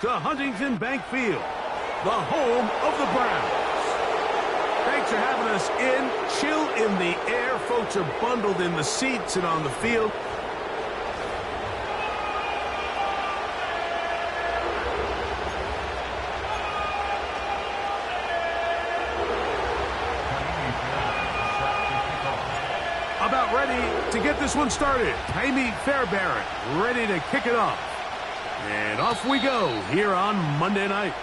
To Huntington Bank Field, the home of the Browns. Thanks for having us in. Chill in the air. Folks are bundled in the seats and on the field. About ready to get this one started. Jamie Fairbairn ready to kick it off. And off we go here on Monday night.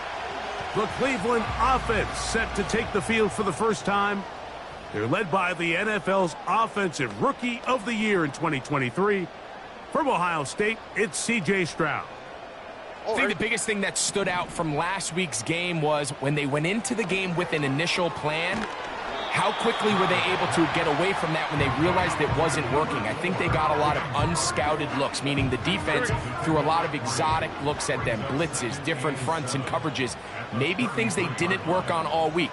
The Cleveland offense set to take the field for the first time. They're led by the NFL's Offensive Rookie of the Year in 2023. From Ohio State, it's C.J. Stroud. I think the biggest thing that stood out from last week's game was when they went into the game with an initial plan, how quickly were they able to get away from that when they realized it wasn't working? I think they got a lot of unscouted looks, meaning the defense threw a lot of exotic looks at them, blitzes, different fronts and coverages, maybe things they didn't work on all week.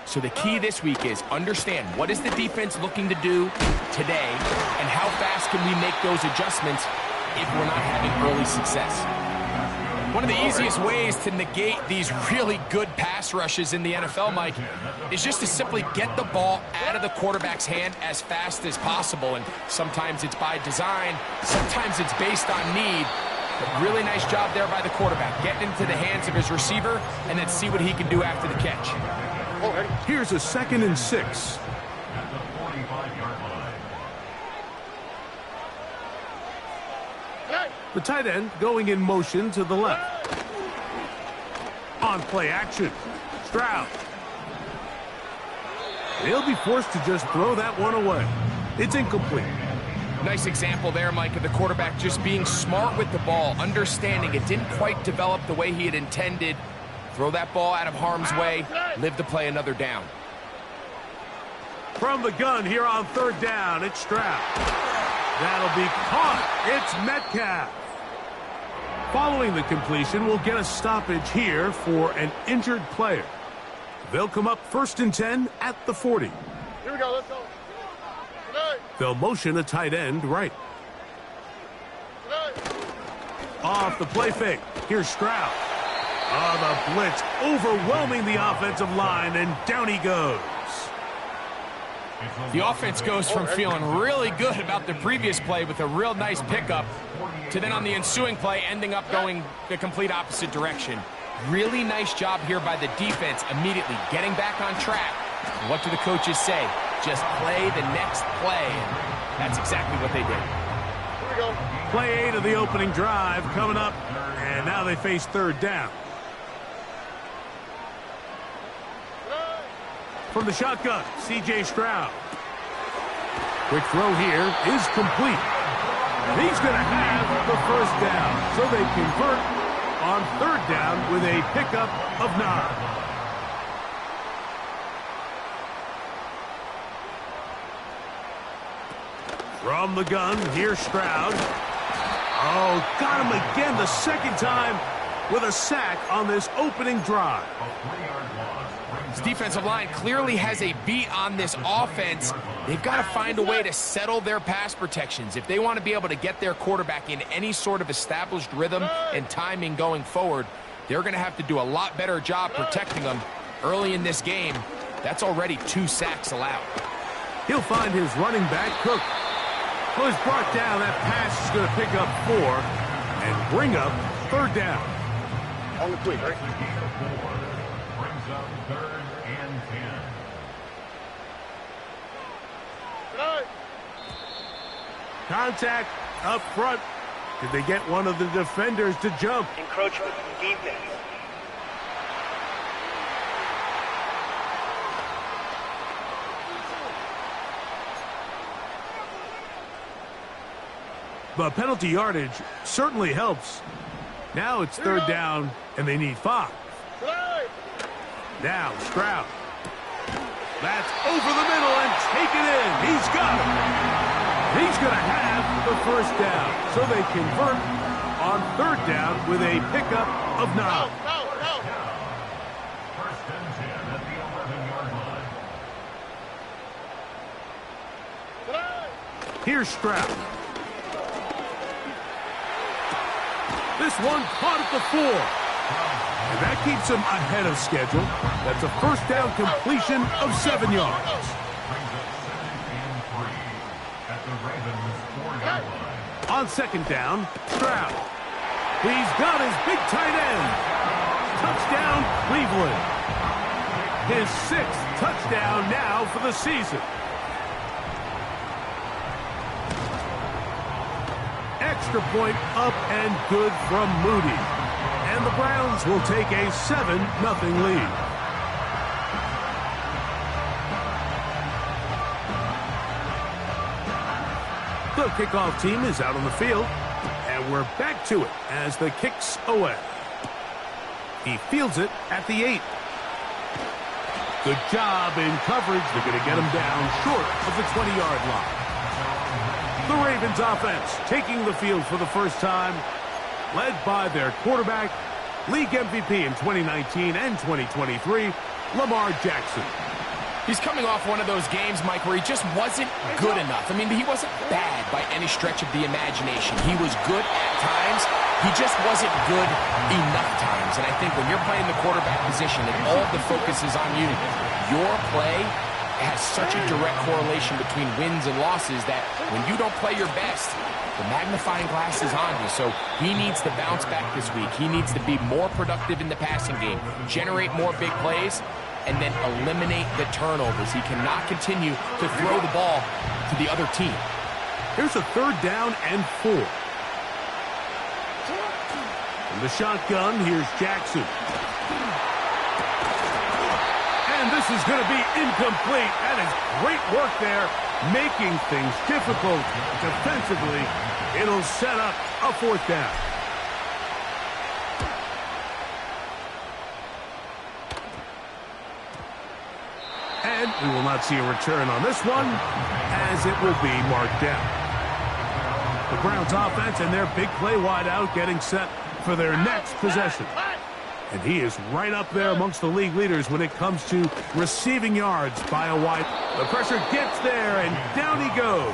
So the key this week is understand what is the defense looking to do today and how fast can we make those adjustments if we're not having early success. One of the easiest ways to negate these really good pass rushes in the NFL, Mike, is just to simply get the ball out of the quarterback's hand as fast as possible. And sometimes it's by design, sometimes it's based on need. But really nice job there by the quarterback, getting into the hands of his receiver and then see what he can do after the catch. Here's a 2nd and 6. The tight end going in motion to the left. On play action, Stroud. He'll be forced to just throw that one away. It's incomplete. Nice example there, Mike, of the quarterback just being smart with the ball, understanding it didn't quite develop the way he had intended. Throw that ball out of harm's way, live to play another down. From the gun here on 3rd down, it's Stroud. That'll be caught. It's Metcalf. Following the completion, we'll get a stoppage here for an injured player. They'll come up 1st and 10 at the 40. Here we go, let's go. They'll motion a tight end right. Off the play fake. Here's Stroud. The blitz overwhelming the offensive line, and down he goes. The offense goes from feeling really good about the previous play with a real nice pickup to then on the ensuing play ending up going the complete opposite direction. Really nice job here by the defense immediately getting back on track. And what do the coaches say? Just play the next play. And that's exactly what they did. Here we go. Play 8 of the opening drive coming up, and now they face 3rd down. From the shotgun, C.J. Stroud. Quick throw here is complete. He's going to have the 1st down. So they convert on 3rd down with a pickup of 9. From the gun, here's Stroud. Oh, got him again the 2nd time with a sack on this opening drive. This defensive line clearly has a beat on this offense. They've got to find a way to settle their pass protections. If they want to be able to get their quarterback in any sort of established rhythm and timing going forward, they're going to have to do a lot better job protecting them early in this game. That's already 2 sacks allowed. He'll find his running back, Cook. Well, he's brought down. That pass is going to pick up 4 and bring up 3rd down. On the quick, right? Brings up 3rd and 10. Contact up front. Did they get one of the defenders to jump? Encroachment defense. The penalty yardage certainly helps. Now it's 3rd down, and they need 5. Now Stroud. That's over the middle and taken in. He's got it. He's going to have the 1st down. So they convert on 3rd down with a pickup of 9. First and 10 at the 11-yard line. Here's Stroud. This one caught at the 4. And that keeps him ahead of schedule. That's a first down completion of 7 yards. On second down, Stroud. He's got his big tight end. Touchdown, Cleveland. His 6th touchdown now for the season. Extra point up and good from Moody. And the Browns will take a 7-0 lead. The kickoff team is out on the field, and we're back to it as the kick's away. He fields it at the 8. Good job in coverage. They're going to get him down short of the 20-yard line. The Ravens offense taking the field for the first time, led by their quarterback, league MVP in 2019 and 2023, Lamar Jackson. He's coming off one of those games, Mike, where he just wasn't good enough. I mean, he wasn't bad by any stretch of the imagination. He was good at times. He just wasn't good enough times. And I think when you're playing the quarterback position and all the focus is on you, your play has such a direct correlation between wins and losses that when you don't play your best, the magnifying glass is on you. So he needs to bounce back this week. He needs to be more productive in the passing game, generate more big plays, and then eliminate the turnovers. He cannot continue to throw the ball to the other team. Here's a 3rd down and 4. From the shotgun, here's Jackson. And this is going to be incomplete. That is great work there, making things difficult defensively. It'll set up a 4th down. And we will not see a return on this one, as it will be marked down. The Browns offense and their big play wideout getting set for their next possession. And he is right up there amongst the league leaders when it comes to receiving yards by a wide. The pressure gets there, and down he goes.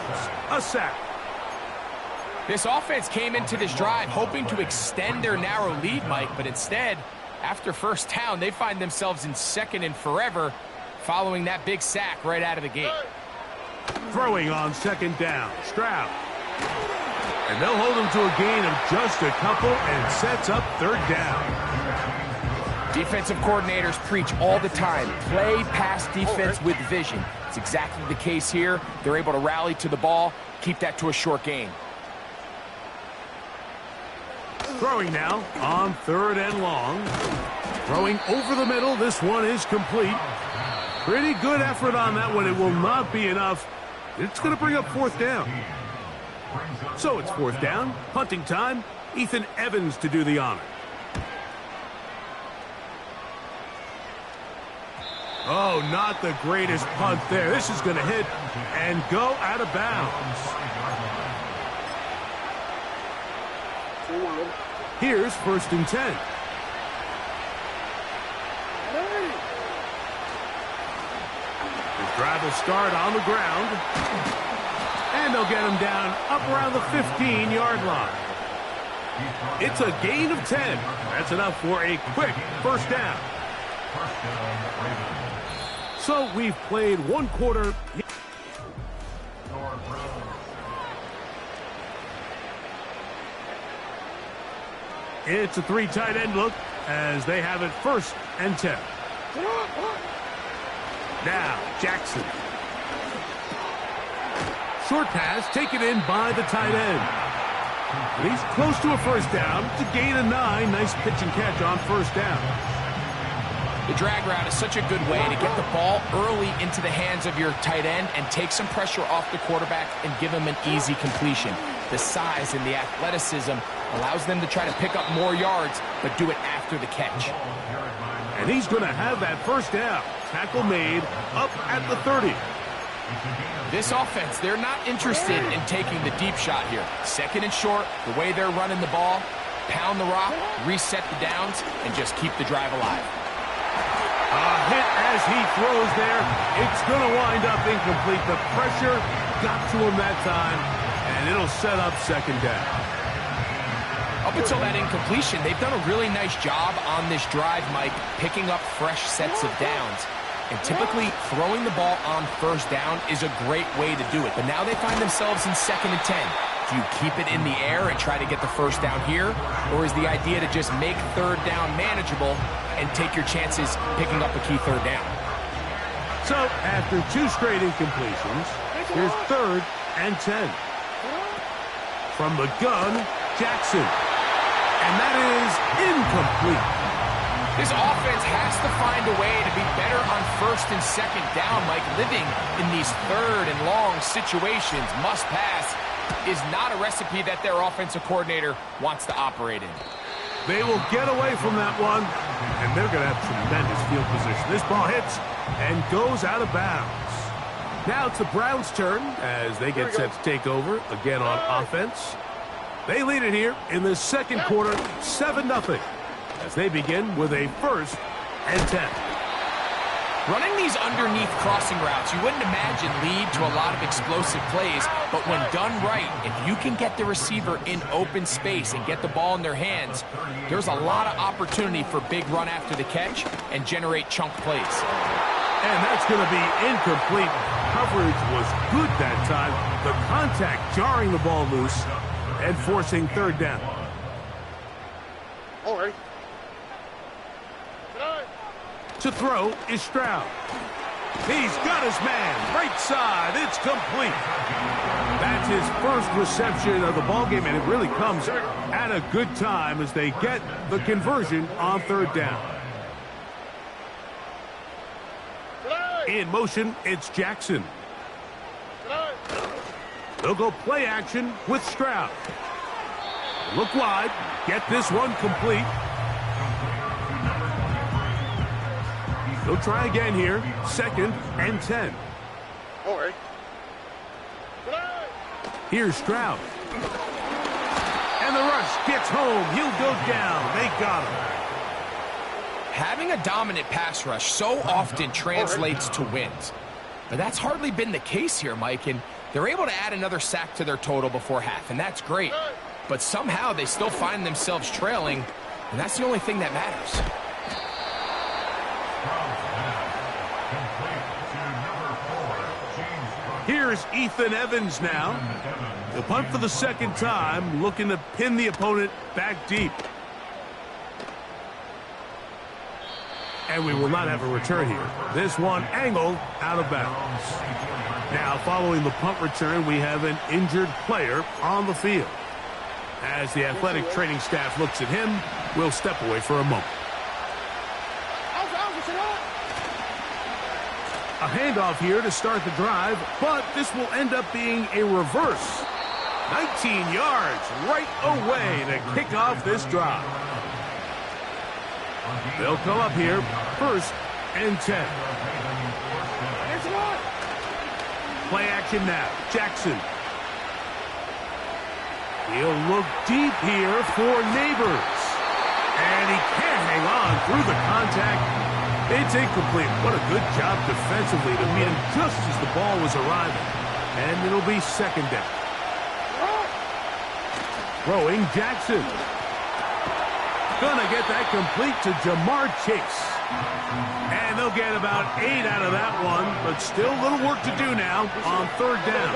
A sack. This offense came into this drive hoping to extend their narrow lead, Mike, but instead, after first down, they find themselves in 2nd and forever following that big sack right out of the gate. Throwing on 2nd down, Stroud. And they'll hold him to a gain of just a couple and sets up 3rd down. Defensive coordinators preach all the time, play pass defense with vision. It's exactly the case here. They're able to rally to the ball, keep that to a short gain. Throwing now on 3rd and long. Throwing over the middle. This one is complete. Pretty good effort on that one. It will not be enough. It's going to bring up 4th down. So it's 4th down. Punting time. Ethan Evans to do the honor. Oh, not the greatest punt there. This is going to hit and go out of bounds. Here's 1st and 10. His drive will start on the ground. And they'll get him down up around the 15-yard line. It's a gain of 10. That's enough for a quick 1st down. So we've played 1 quarter. It's a 3 tight end look as they have it 1st and 10. Now Jackson. Short pass taken in by the tight end. And he's close to a 1st down. It's a gain of 9. Nice pitch and catch on 1st down. The drag route is such a good way to get the ball early into the hands of your tight end and take some pressure off the quarterback and give him an easy completion. The size and the athleticism allows them to try to pick up more yards, but do it after the catch. And he's going to have that 1st down. Tackle made up at the 30. This offense, they're not interested in taking the deep shot here. 2nd and short, the way they're running the ball, pound the rock, reset the downs, and just keep the drive alive. A hit as he throws there. It's going to wind up incomplete. The pressure got to him that time, and it'll set up 2nd down. Up until that incompletion, they've done a really nice job on this drive, Mike, picking up fresh sets of downs. And typically, throwing the ball on first down is a great way to do it. But now they find themselves in 2nd and 10. Do you keep it in the air and try to get the first down here? Or is the idea to just make 3rd down manageable and take your chances picking up a key 3rd down? So, after 2 straight incompletions, here's 3rd and 10. From the gun, Jackson. And that is incomplete. This offense has to find a way to be better on 1st and 2nd down, Mike. Living in these 3rd and long situations, must pass, is not a recipe that their offensive coordinator wants to operate in. They will get away from that one, and they're going to have tremendous field position. This ball hits and goes out of bounds. Now it's the Browns' turn as they get set to take over again on offense. They lead it here in the 2nd quarter, 7-0, as they begin with a 1st and 10. Running these underneath crossing routes, you wouldn't imagine lead to a lot of explosive plays, but when done right, if you can get the receiver in open space and get the ball in their hands, there's a lot of opportunity for big run after the catch and generate chunk plays. And that's going to be incomplete. Coverage was good that time. The contact jarring the ball loose and forcing 3rd down. All right. To throw is Stroud. He's got his man. Right side. It's complete. That's his first reception of the ballgame, and it really comes at a good time as they get the conversion on 3rd down. In motion, it's Jackson. They'll go play action with Stroud. Look wide. Get this one complete. They'll try again here. 2nd and 10. All right. Here's Stroud. And the rush gets home. He'll go down. They got him. Having a dominant pass rush so often translates to wins. But that's hardly been the case here, Mike, and they're able to add another sack to their total before half, and that's great. But somehow they still find themselves trailing, and that's the only thing that matters. Here's Ethan Evans now. The punt for the 2nd time, looking to pin the opponent back deep. And we will not have a return here. This one angled out of bounds. Now, following the punt return, we have an injured player on the field. As the athletic training staff looks at him, we'll step away for a moment. A handoff here to start the drive, but this will end up being a reverse. 19 yards right away to kick off this drive. They'll come up here, 1st and 10. Play action now. Jackson. He'll look deep here for Neighbors. And he can't hang on through the contact. It's incomplete. What a good job defensively to meet him just as the ball was arriving. And it'll be 2nd down. Throwing Jackson. Gonna get that complete to Jamar Chase. And they'll get about 8 out of that one, but still a little work to do now on 3rd down.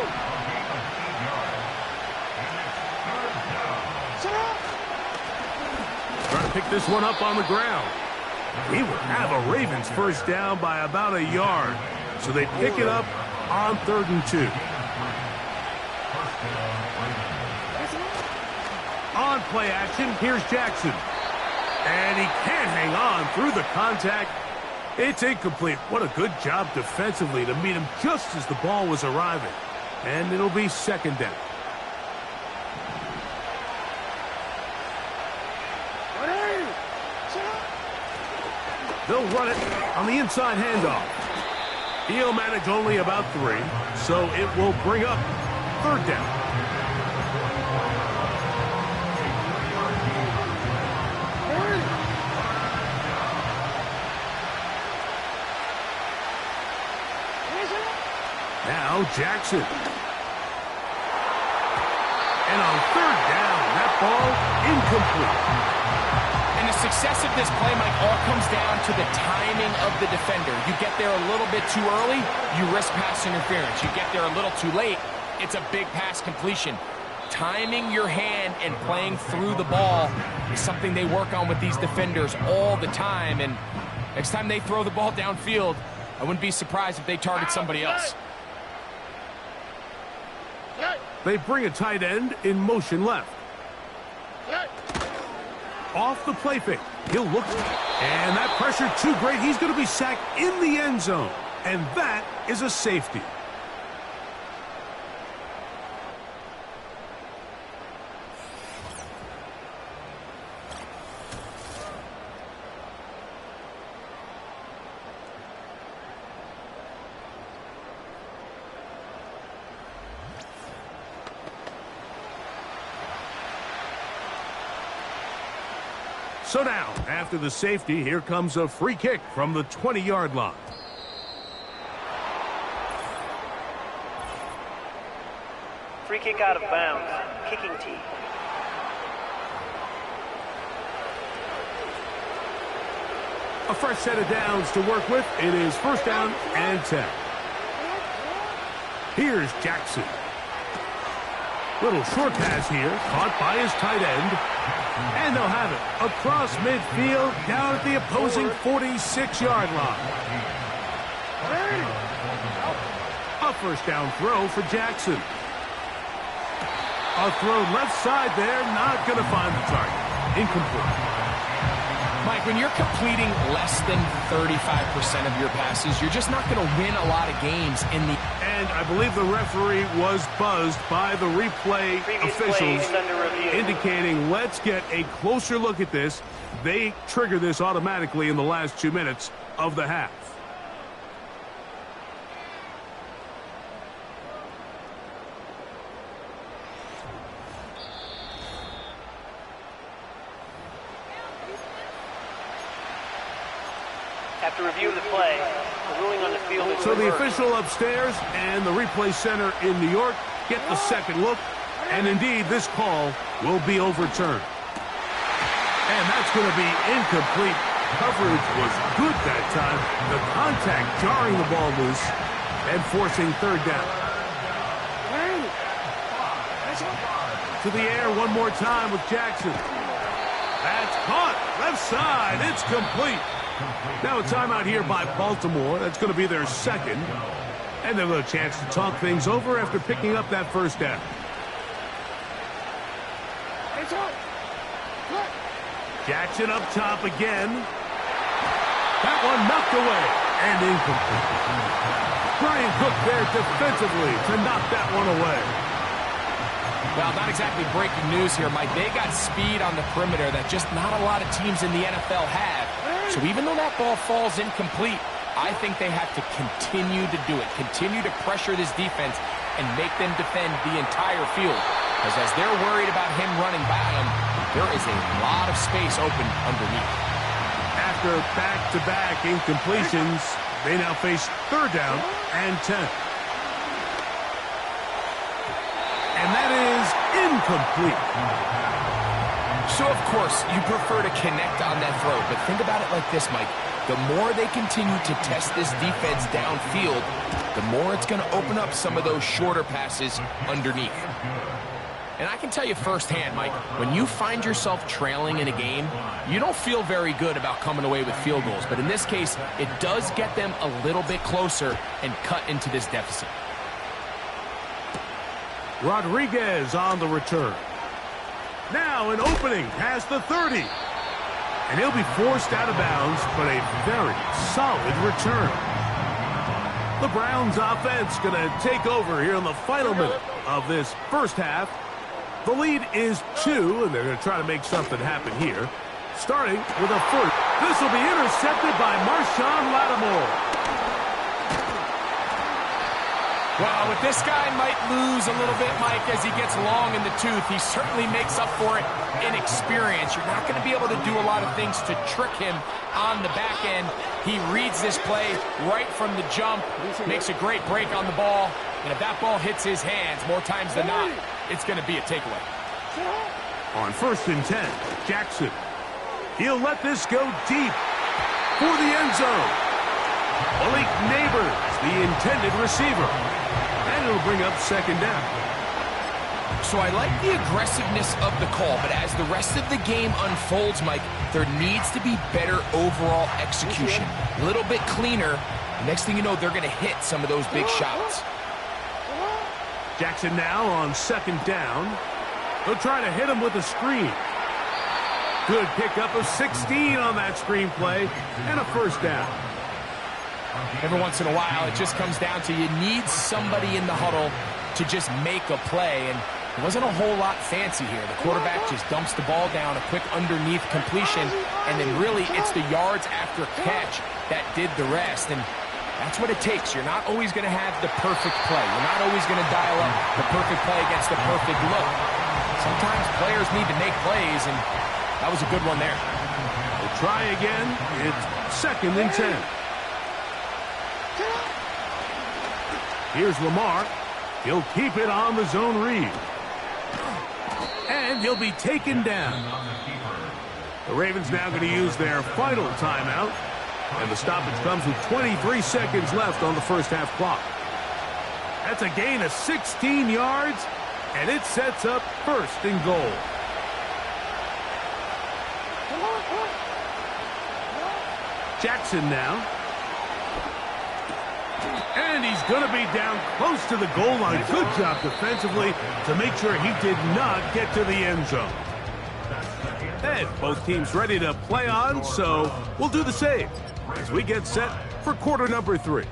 Trying to pick this one up on the ground. He will have a Ravens 1st down by about a yard. So they pick it up on 3rd and 2. On play action, here's Jackson. And he can't hang on through the contact. It's incomplete. What a good job defensively to meet him just as the ball was arriving. And it'll be 2nd down. They'll run it on the inside handoff. He'll manage only about 3, so it will bring up 3rd down. Now Jackson. And on 3rd down, that ball incomplete. And the success of this play, Mike, all comes down to the timing of the defender. You get there a little bit too early, you risk pass interference. You get there a little too late, it's a big pass completion. Timing your hand and playing through the ball is something they work on with these defenders all the time. And next time they throw the ball downfield, I wouldn't be surprised if they target somebody else. They bring a tight end in motion left. Off the play fake. He'll look. And that pressure too great. He's going to be sacked in the end zone. And that is a safety. So now, after the safety, here comes a free kick from the 20-yard line. Free kick out of bounds. Kicking team. A fresh set of downs to work with. It is first down and 10. Here's Jackson. Little short pass here, caught by his tight end. And they'll have it across midfield, down at the opposing 46-yard line. A first down throw for Jackson. A throw left side there, not going to find the target. Incomplete. Mike, when you're completing less than 35% of your passes, you're just not going to win a lot of games in the... And I believe the referee was buzzed by the replay officials indicating, let's get a closer look at this. They trigger this automatically in the last 2 minutes of the half. After review of the play, the ruling on the field is So the reversed. official upstairs and the replay center in New York get the second look, and indeed this call will be overturned. And that's going to be incomplete. Coverage was good that time. The contact jarring the ball loose and forcing third down. To the air one more time with Jackson. That's caught. Left side. It's complete. Now a timeout here by Baltimore. That's going to be their second. And they'll have a chance to talk things over after picking up that first down. Jackson up top again. That one knocked away and incomplete. Brian Cook there defensively to knock that one away. Well, not exactly breaking news here, Mike. They got speed on the perimeter that just not a lot of teams in the NFL have. So even though that ball falls incomplete, I think they have to continue to do it. Continue to pressure this defense and make them defend the entire field. Because as they're worried about him running by them, there is a lot of space open underneath. After back-to-back incompletions, they now face third down and 10. And that is incomplete. So, of course, you prefer to connect on that throw, but think about it like this, Mike. The more they continue to test this defense downfield, the more it's going to open up some of those shorter passes underneath. And I can tell you firsthand, Mike, when you find yourself trailing in a game, you don't feel very good about coming away with field goals. But in this case, it does get them a little bit closer and cut into this deficit. Rodriguez on the return. Now an opening past the 30. And he'll be forced out of bounds, but a very solid return. The Browns offense going to take over here in the final minute of this first half. The lead is 2, and they're going to try to make something happen here. Starting with a first. This will be intercepted by Marshawn Lattimore. Well, with this guy might lose a little bit, Mike, as he gets long in the tooth. He certainly makes up for it in experience. You're not going to be able to do a lot of things to trick him on the back end. He reads this play right from the jump, makes a great break on the ball, and if that ball hits his hands more times than not, it's going to be a takeaway. On 1st and 10, Jackson. He'll let this go deep for the end zone. Malik Neighbors, the intended receiver. And it'll bring up 2nd down. So I like the aggressiveness of the call, but as the rest of the game unfolds, Mike, there needs to be better overall execution. A little bit cleaner. The next thing you know, they're going to hit some of those big shots. Jackson now on 2nd down. He'll try to hit him with a screen. Good pickup of 16 on that screen play, and a 1st down. Every once in a while, it just comes down to you need somebody in the huddle to just make a play, and it wasn't a whole lot fancy here. The quarterback just dumps the ball down, a quick underneath completion, and then really it's the yards after catch that did the rest, and that's what it takes. You're not always going to have the perfect play. You're not always going to dial up the perfect play against the perfect look. Sometimes players need to make plays, and that was a good one there. We'll try again. It's 2nd and 10. Here's Lamar. He'll keep it on the zone read. And he'll be taken down. The Ravens now going to use their final timeout. And the stoppage comes with 23 seconds left on the 1st half clock. That's a gain of 16 yards, and it sets up 1st and goal. Jackson now. And he's going to be down close to the goal line. Good job defensively to make sure he did not get to the end zone. And both teams ready to play on, so we'll do the same as we get set for quarter number 3.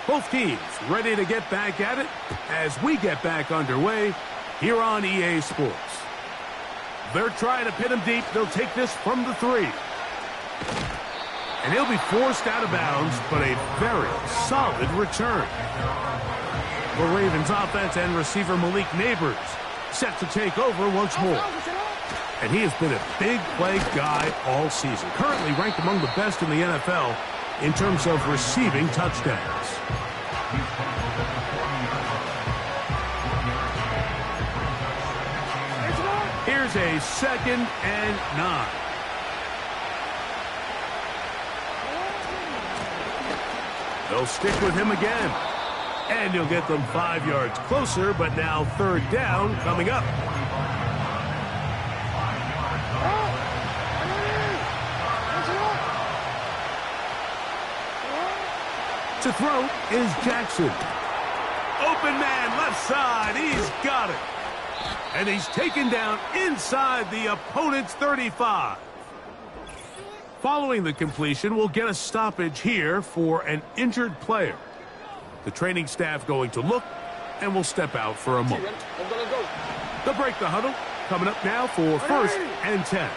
Both teams ready to get back at it as we get back underway here on EA Sports. They're trying to pin him deep. They'll take this from the 3. And he'll be forced out of bounds, but a very solid return. The Ravens offense and receiver Malik Neighbors set to take over once more. And he has been a big play guy all season. Currently ranked among the best in the NFL in terms of receiving touchdowns. Here's a 2nd and 9. They'll stick with him again. And he'll get them 5 yards closer, but now 3rd down coming up. To throw is Jackson. Open man, left side. He's got it. And he's taken down inside the opponent's 35. Following the completion, we'll get a stoppage here for an injured player. The training staff going to look, and we'll step out for a moment. They'll break the huddle. Coming up now for 1st and 10.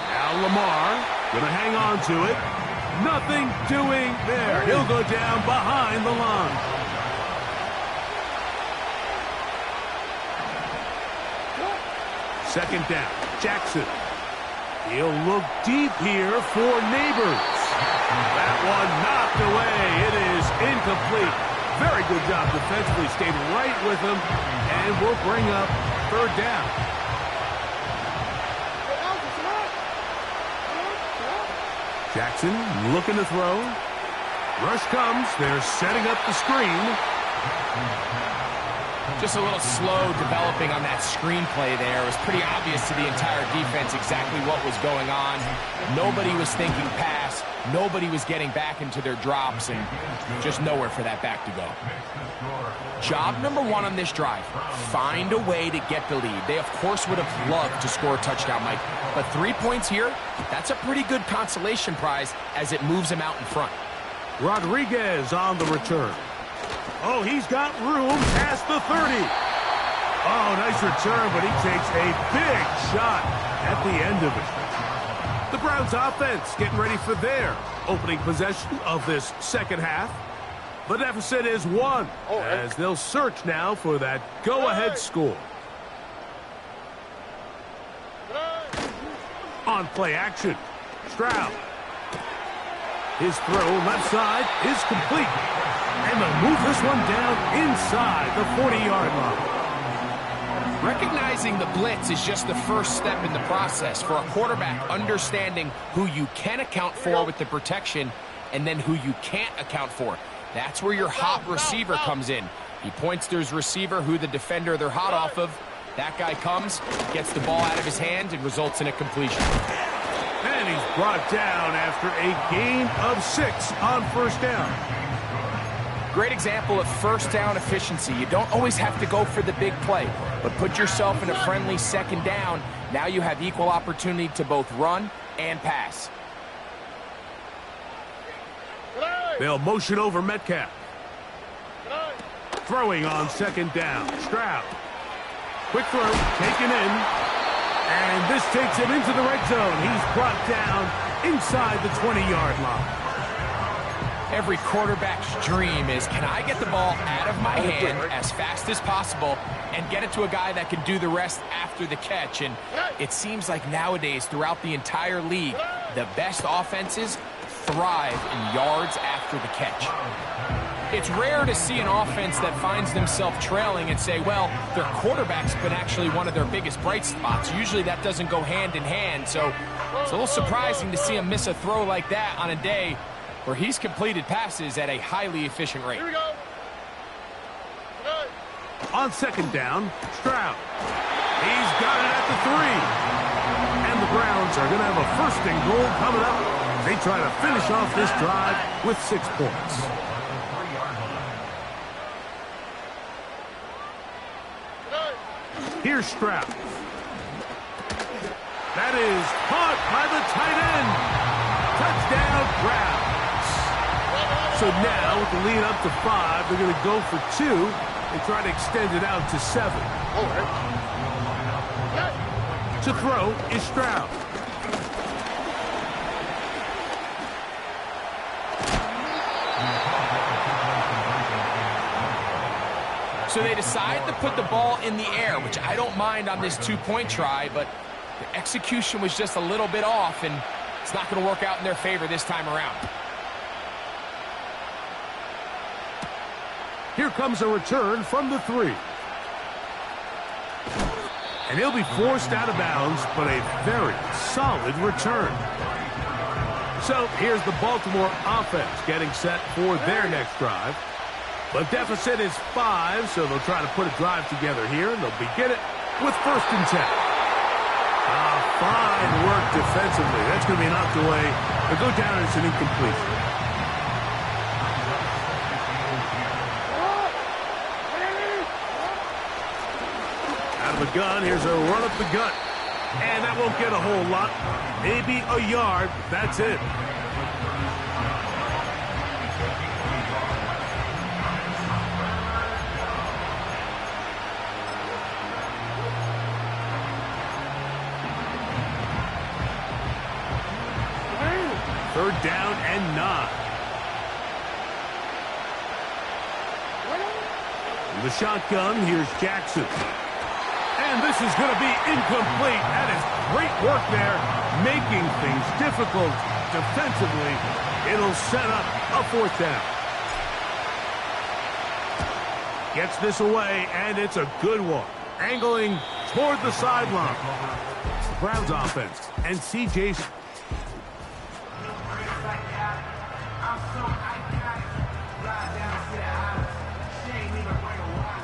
Now Lamar going to hang on to it. Nothing doing there. He'll go down behind the line. Second down, Jackson. He'll look deep here for Neighbors. That one knocked away. It is incomplete. Very good job defensively. Stayed right with him, and we'll bring up 3rd down. Jackson looking to throw. Rush comes. They're setting up the screen. Just a little slow developing on that screenplay there. It was pretty obvious to the entire defense exactly what was going on. Nobody was thinking pass. Nobody was getting back into their drops, and just nowhere for that back to go. Job number 1 on this drive, find a way to get the lead. They, of course, would have loved to score a touchdown, Mike. But 3 points here, that's a pretty good consolation prize as it moves them out in front. Rodriguez on the return. Oh, he's got room past the 30. Oh, nice return, but he takes a big shot at the end of it. The Browns offense getting ready for their opening possession of this 2nd half. The deficit is 1 as they'll search now for that go-ahead score. On play action, Stroud. His throw left side is complete. And they'll move this one down inside the 40-yard line. Recognizing the blitz is just the first step in the process for a quarterback, understanding who you can account for with the protection and then who you can't account for. That's where your hot receiver comes in. He points to his receiver, who the defender they're hot off of. That guy comes, gets the ball out of his hand, and results in a completion. And he's brought down after a gain of 6 on first down. Great example of first down efficiency. You don't always have to go for the big play, but put yourself in a friendly second down. Now you have equal opportunity to both run and pass. They'll motion over Metcalf. Throwing on second down. Stroud. Quick throw, taken in. And this takes him into the red zone. He's brought down inside the 20-yard line. Every quarterback's dream is, can I get the ball out of my hand as fast as possible and get it to a guy that can do the rest after the catch? And it seems like nowadays, throughout the entire league, the best offenses thrive in yards after the catch. It's rare to see an offense that finds themselves trailing and say, well, their quarterback's been actually one of their biggest bright spots. Usually that doesn't go hand in hand, so it's a little surprising to see him miss a throw like that on a day where he's completed passes at a highly efficient rate. Here we go. On second down, Stroud. He's got it at the 3. And the Browns are going to have a first and goal coming up. They try to finish off this drive with 6 points. Here's Stroud. That is caught by the tight end. Touchdown, Browns. So now, with the lead up to 5, they're going to go for 2 and try to extend it out to 7. To throw is Stroud. So they decide to put the ball in the air, which I don't mind on this 2-point try, but the execution was just a little bit off, and it's not going to work out in their favor this time around. Here comes a return from the 3. And he'll be forced out of bounds, but a very solid return. So here's the Baltimore offense getting set for their next drive. The deficit is 5, so they'll try to put a drive together here, and they'll begin it with 1st and 10. Fine work defensively. That's going to be knocked away. They'll go down as an incompletion. Out of the gun, here's a run up the gut. And that won't get a whole lot. Maybe a yard. That's it. Third down and 9. In the shotgun, here's Jackson. And this is going to be incomplete. That is great work there, making things difficult defensively. It'll set up a 4th down. Gets this away, and it's a good one. Angling toward the sideline. It's the Browns offense. And C.J.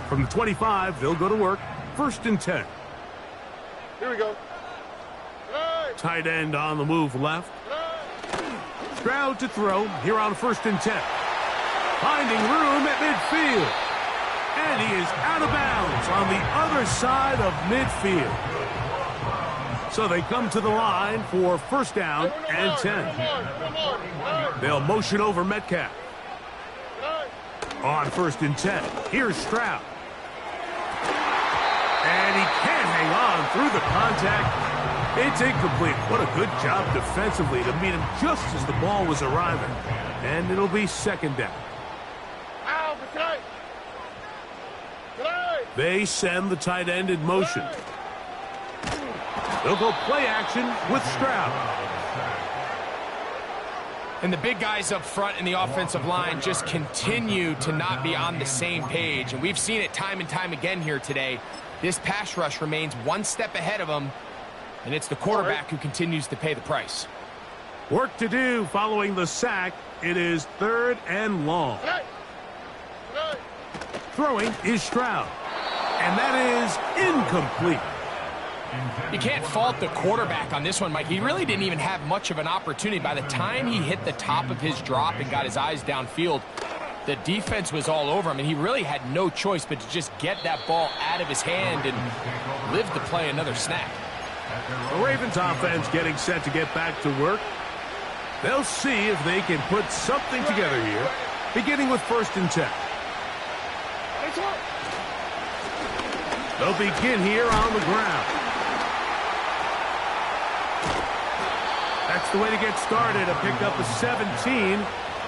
From the 25, they'll go to work. 1st and 10. Here we go. Tight end on the move left. Stroud to throw here on 1st and 10. Finding room at midfield. And he is out of bounds on the other side of midfield. So they come to the line for 1st down and 10. They'll motion over Metcalf. On 1st and 10. Here's Stroud. And he can't hang on through the contact. It's incomplete. What a good job defensively to meet him just as the ball was arriving. And it'll be 2nd down. They send the tight end in motion. They'll go play action with Stroud. And the big guys up front in the offensive line just continue to not be on the same page. And we've seen it time and time again here today. This pass rush remains one step ahead of them, and it's the quarterback who continues to pay the price. Work to do following the sack. It is 3rd and long. Throwing is Stroud. And that is incomplete. You can't fault the quarterback on this one, Mike. He really didn't even have much of an opportunity. By the time he hit the top of his drop and got his eyes downfield, the defense was all over him, and he really had no choice but to just get that ball out of his hand and live to play another snap. The Ravens offense getting set to get back to work. They'll see if they can put something together here, beginning with 1st and 10. They'll begin here on the ground. That's the way to get started. A pickup of 17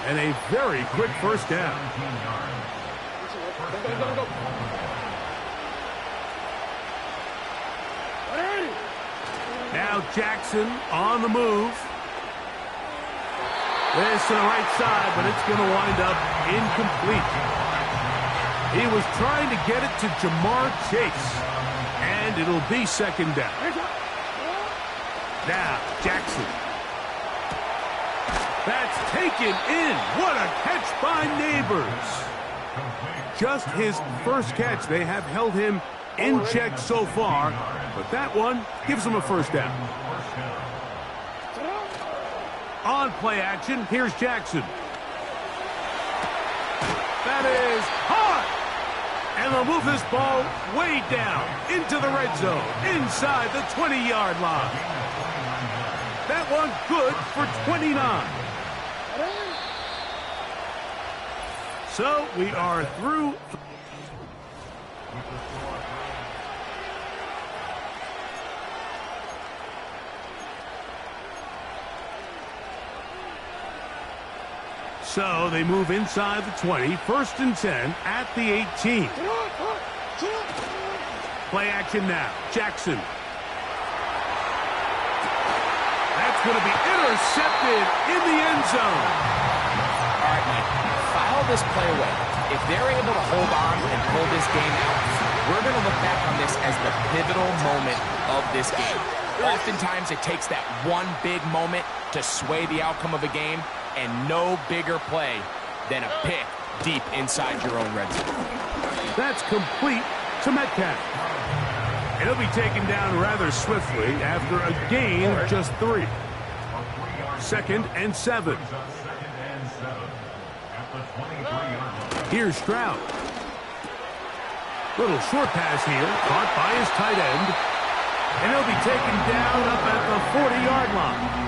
and a very quick 1st down. Now Jackson on the move. This to the right side, but it's going to wind up incomplete. He was trying to get it to Jamar Chase, and it'll be 2nd down. Now Jackson. That's taken in. What a catch by Neighbors. Just his 1st catch. They have held him in check so far, but that one gives him a 1st down. On play action, here's Jackson. That is hard. And they'll move this ball way down into the red zone, inside the 20-yard line. That one good for 29. So we are through. So they move inside the 20, 1st and 10 at the 18. Play action now. Jackson. That's going to be intercepted in the end zone. All right, Mike, file this play away. If they're able to hold on and pull this game out, we're going to look back on this as the pivotal moment of this game. Oftentimes, it takes that one big moment to sway the outcome of a game, and no bigger play than a pick deep inside your own red zone. That's complete to Metcalf. And he'll be taken down rather swiftly after a gain of just 3. 2nd and 7. Here's Stroud. Little short pass here, caught by his tight end. And he'll be taken down up at the 40-yard line.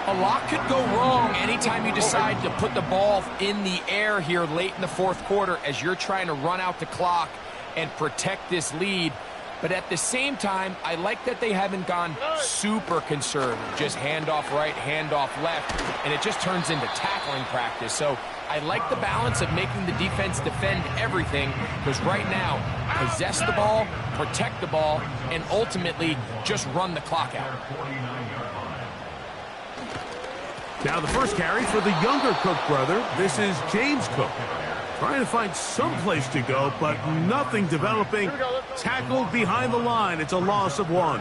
A lot could go wrong anytime you decide to put the ball in the air here late in the 4th quarter as you're trying to run out the clock and protect this lead. But at the same time, I like that they haven't gone super conservative. Just handoff right, handoff left, and it just turns into tackling practice. So I like the balance of making the defense defend everything, because right now, possess the ball, protect the ball, and ultimately just run the clock out. Now the first carry for the younger Cook brother. This is James Cook. Trying to find some place to go, but nothing developing. Tackled behind the line. It's a loss of 1.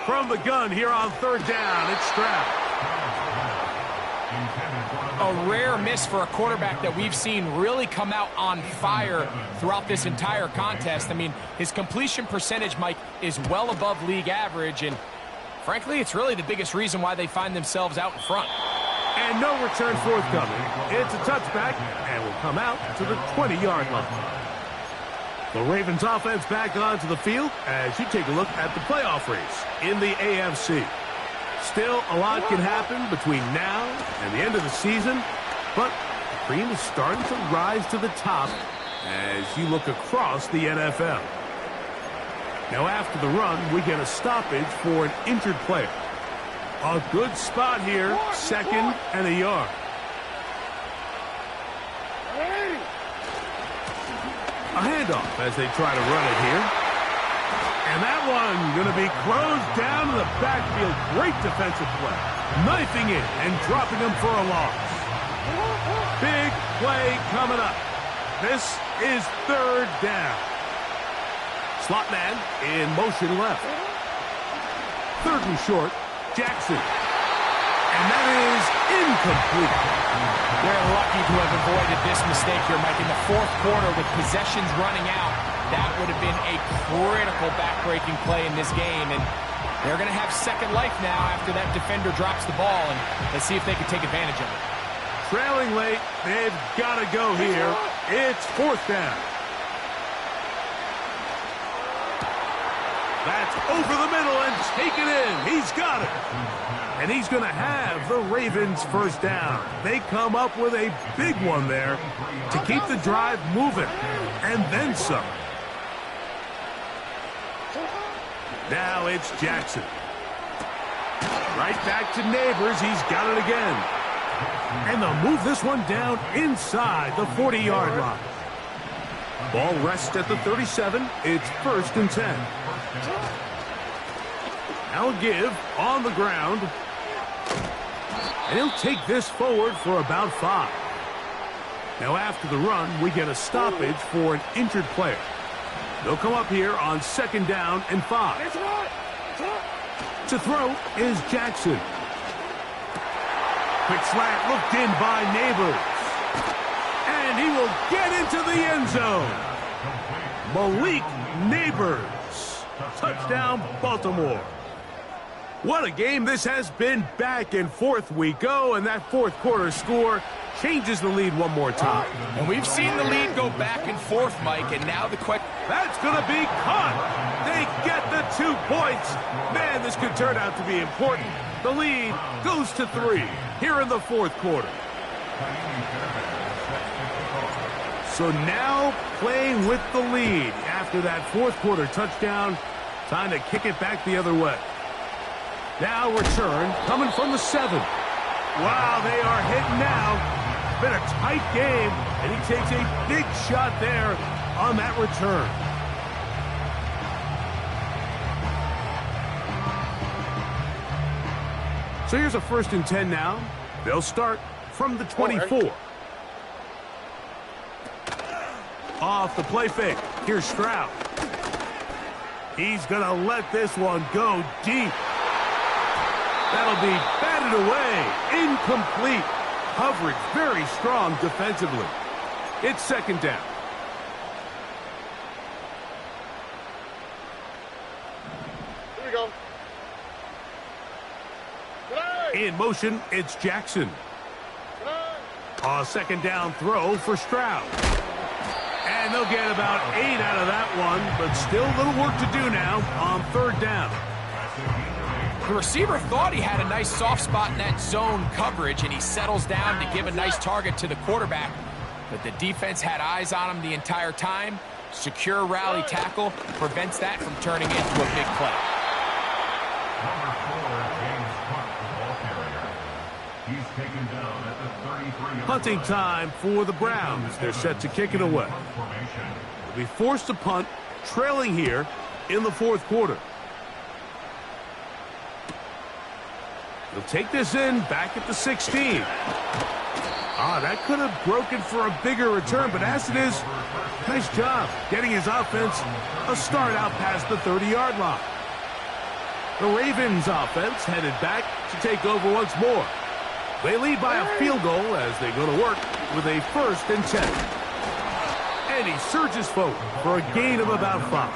From the gun here on 3rd down, it's Stroud. A rare miss for a quarterback that we've seen really come out on fire throughout this entire contest. I mean, his completion percentage, Mike, is well above league average, and frankly, it's really the biggest reason why they find themselves out in front. And no return forthcoming. It's a touchback, and will come out to the 20-yard line. The Ravens offense back onto the field as you take a look at the playoff race in the AFC. Still, a lot can happen between now and the end of the season, but the cream is starting to rise to the top as you look across the NFL. Now, after the run, we get a stoppage for an injured player. A good spot here, 2nd and a yard. A handoff as they try to run it here. And that one going to be closed down to the backfield. Great defensive play. Knifing it and dropping him for a loss. Big play coming up. This is third down. Slot man in motion left. Third and short, Jackson. And that is incomplete. They're lucky to have avoided this mistake here, Mike. In the fourth quarter, with possessions running out, that would have been a critical back-breaking play in this game. And they're going to have second life now after that defender drops the ball. And let's see if they can take advantage of it. Trailing late, they've got to go here. It's fourth down. That's over the middle and taken in. He's got it. And he's going to have the Ravens first down. They come up with a big one there to keep the drive moving. And then some. Now it's Jackson. Right back to Neighbors. He's got it again. And they'll move this one down inside the 40-yard line. Ball rests at the 37. It's first and 10. Now a give on the ground. And he'll take this forward for about 5. Now after the run, we get a stoppage for an injured player. They'll come up here on second down and 5. To throw is Jackson. Quick slant looked in by Neighbors. And he will get into the end zone. Malik Neighbors. Touchdown, Baltimore. What a game this has been. Back and forth we go, and that fourth quarter score changes the lead one more time. And we've seen the lead go back and forth, Mike, and now the question... That's going to be caught. They get the 2 points. Man, this could turn out to be important. The lead goes to 3 here in the fourth quarter. So now playing with the lead after that fourth quarter touchdown. Time to kick it back the other way. Now return coming from the 7. Wow, they are hitting now. It's been a tight game, and he takes a big shot there on that return. So here's a first and 10 now. They'll start from the 24. Off the play fake. Here's Stroud. He's going to let this one go deep. That'll be batted away. Incomplete. Coverage very strong defensively. It's second down. Here we go. In motion, it's Jackson. A second down throw for Stroud. And they'll get about 8 out of that one, but still a little work to do now on third down. The receiver thought he had a nice soft spot in that zone coverage, and he settles down to give a nice target to the quarterback. But the defense had eyes on him the entire time. Secure rally tackle prevents that from turning into a big play. Number 4, James Hunt, the ball carrier. He's taken down at the 33-yard Punting time for the Browns. They're set to kick it away. They'll be forced to punt, trailing here in the fourth quarter. They'll take this in back at the 16. That could have broken for a bigger return, but as it is, nice job getting his offense a start out past the 30-yard line. The Ravens offense headed back to take over once more. They lead by a field goal as they go to work with a first and 10. And he surges forward for a gain of about 5.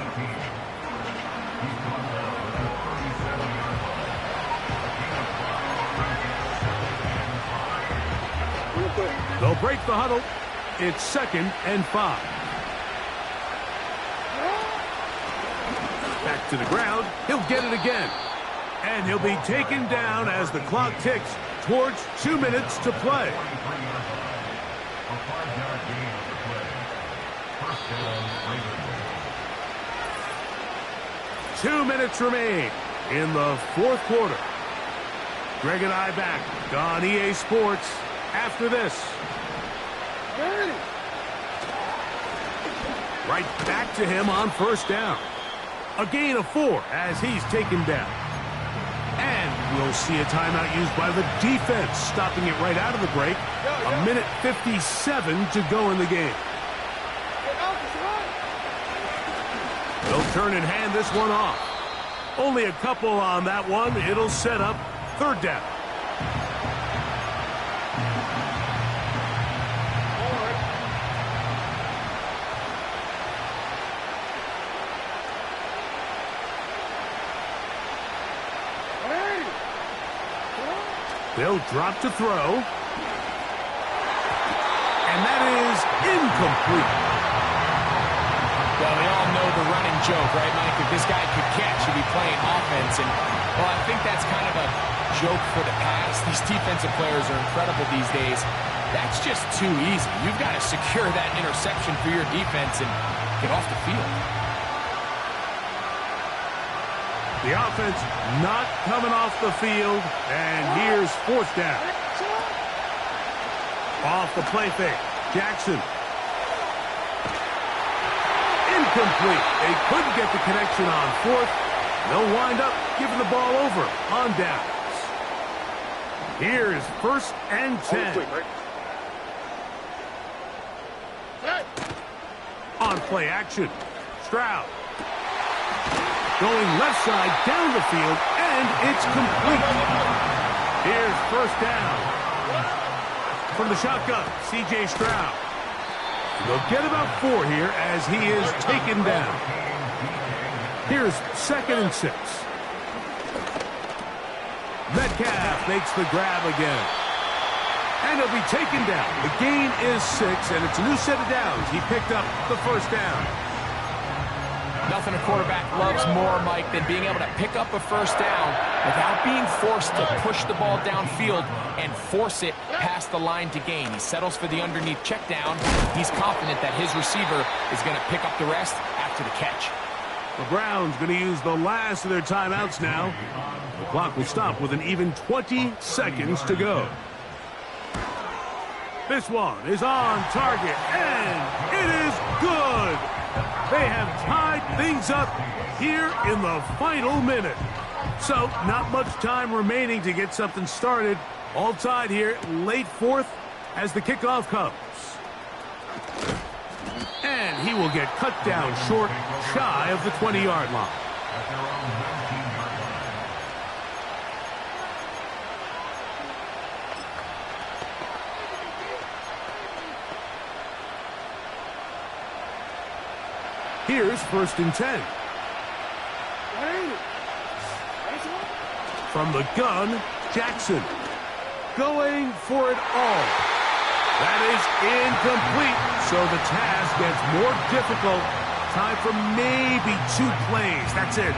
They'll break the huddle. It's second and 5. Back to the ground. He'll get it again. And he'll be taken down as the clock ticks towards 2 minutes to play. 2 minutes remain in the fourth quarter. Greg and I back on EA Sports after this. Right back to him on first down. A gain of 4 as he's taken down. And we'll see a timeout used by the defense, stopping it right out of the break. A minute 57 to go in the game. They'll turn and hand this one off. Only a couple on that one. It'll set up third down. They'll drop to throw. And that is incomplete. Well, we all know the running joke, right, Mike? If this guy could catch, he'd be playing offense. And, well, I think that's kind of a joke for the past. These defensive players are incredible these days. That's just too easy. You've got to secure that interception for your defense and get off the field. The offense not coming off the field, and here's fourth down. Off the play fake, Jackson. Incomplete. They couldn't get the connection on fourth. They'll wind up giving the ball over on downs. Here's first and 10. On play action, Stroud. Going left side down the field, and it's complete. Here's first down. From the shotgun, C.J. Stroud. They'll get about 4 here as he is taken down. Here's second and 6. Metcalf makes the grab again. And he'll be taken down. The gain is 6, and it's a new set of downs. He picked up the first down. Nothing a quarterback loves more, Mike, than being able to pick up a first down without being forced to push the ball downfield and force it past the line to gain. He settles for the underneath check down. He's confident that his receiver is going to pick up the rest after the catch. The Browns going to use the last of their timeouts now. The clock will stop with an even 20 seconds to go. This one is on target, and it is good. They have tied things up here in the final minute. So, not much time remaining to get something started. All tied here, late fourth, as the kickoff comes. And he will get cut down short, shy of the 20-yard line. Here's first and 10. From the gun, Jackson. Going for it all. That is incomplete. So the task gets more difficult. Time for maybe 2 plays. That's it.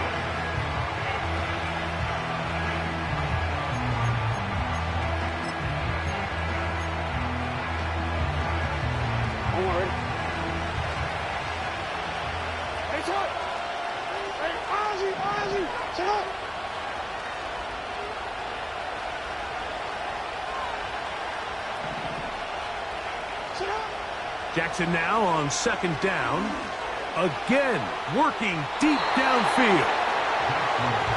Jackson now on second down. Again, working deep downfield.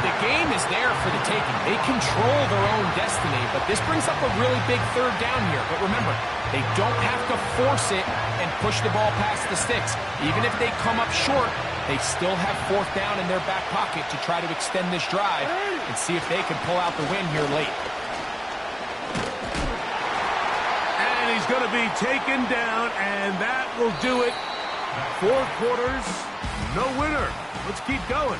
The game is there for the taking. They control their own destiny, but this brings up a really big third down here. But remember, they don't have to force it and push the ball past the sticks. Even if they come up short, they still have fourth down in their back pocket to try to extend this drive and see if they can pull out the win here late. He's going to be taken down, and that will do it. 4 quarters, no winner. Let's keep going.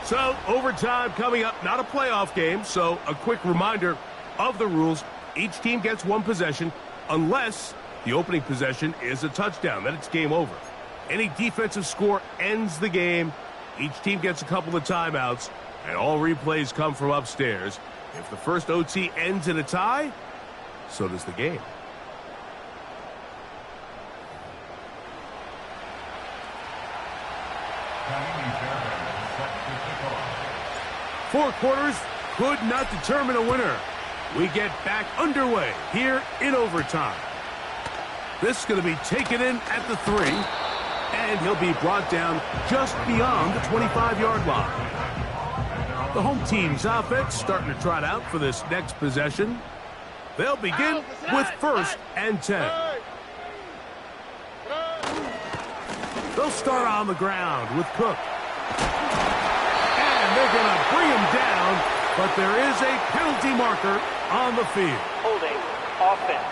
So, overtime coming up, not a playoff game, so a quick reminder of the rules. Each team gets 1 possession unless the opening possession is a touchdown. Then it's game over. Any defensive score ends the game. Each team gets a couple of timeouts, and all replays come from upstairs. If the first OT ends in a tie, so does the game. Four quarters could not determine a winner. We get back underway here in overtime. This is going to be taken in at the 3. And he'll be brought down just beyond the 25-yard line. The home team's offense starting to trot out for this next possession. They'll begin with 1st and 10. They'll start on the ground with Cook. And they're going to bring him down, but there is a penalty marker on the field. Holding offense.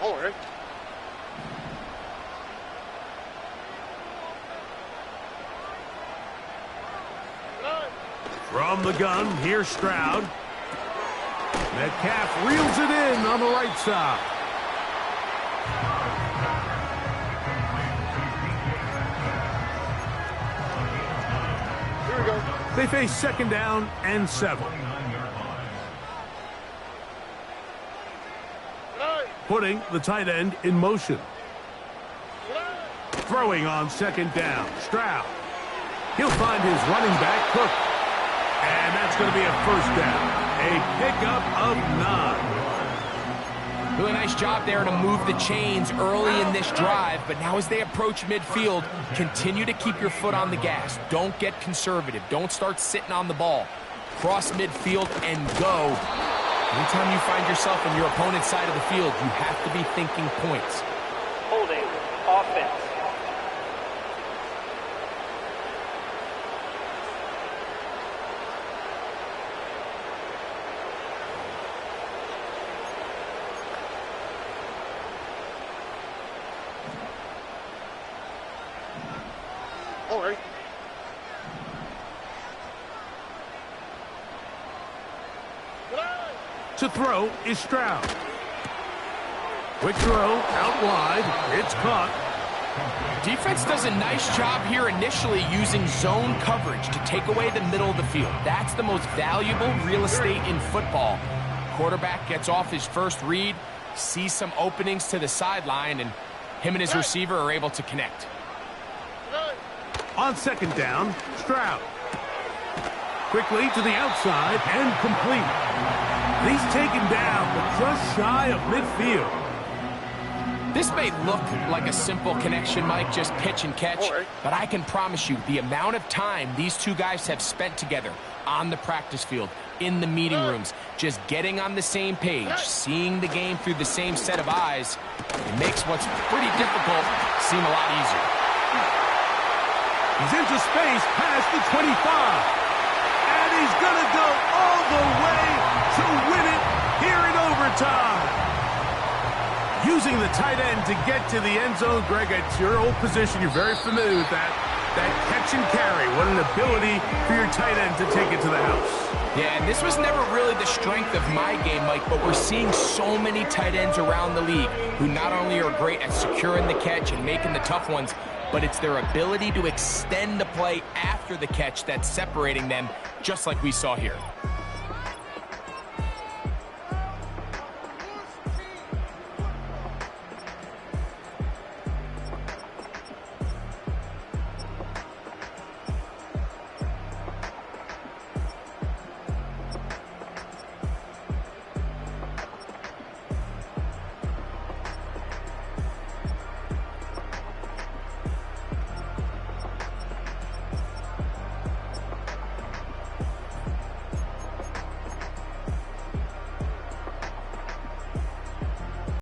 Over. From the gun, here's Stroud. Metcalf reels it in on the right side. Here we go. They face 2nd down and 7. Putting the tight end in motion. Throwing on 2nd down. Stroud. He'll find his running back, Cook. And that's going to be a 1st down. A pickup of 9. Really nice job there to move the chains early in this drive, but now as they approach midfield, continue to keep your foot on the gas. Don't get conservative. Don't start sitting on the ball. Cross midfield and go. Anytime you find yourself on your opponent's side of the field, you have to be thinking points. Holding offense. Over. To throw is Stroud. Quick throw out wide. It's caught. Defense does a nice job here initially using zone coverage to take away the middle of the field. That's the most valuable real estate in football. Quarterback gets off his first read, sees some openings to the sideline, and him and his receiver are able to connect. On 2nd down, Stroud. Quickly to the outside and complete. He's taken down, but just shy of midfield. This may look like a simple connection, Mike, just pitch and catch, but I can promise you the amount of time these two guys have spent together on the practice field, in the meeting rooms, just getting on the same page, seeing the game through the same set of eyes, it makes what's pretty difficult seem a lot easier. He's into space past the 25. And he's going to go all the way to win it here in overtime. Using the tight end to get to the end zone, Greg, it's your old position. You're very familiar with that. That catch and carry. What an ability for your tight end to take it to the house. Yeah, and this was never really the strength of my game, Mike, but we're seeing so many tight ends around the league who not only are great at securing the catch and making the tough ones, but it's their ability to extend the play after the catch that's separating them, just like we saw here.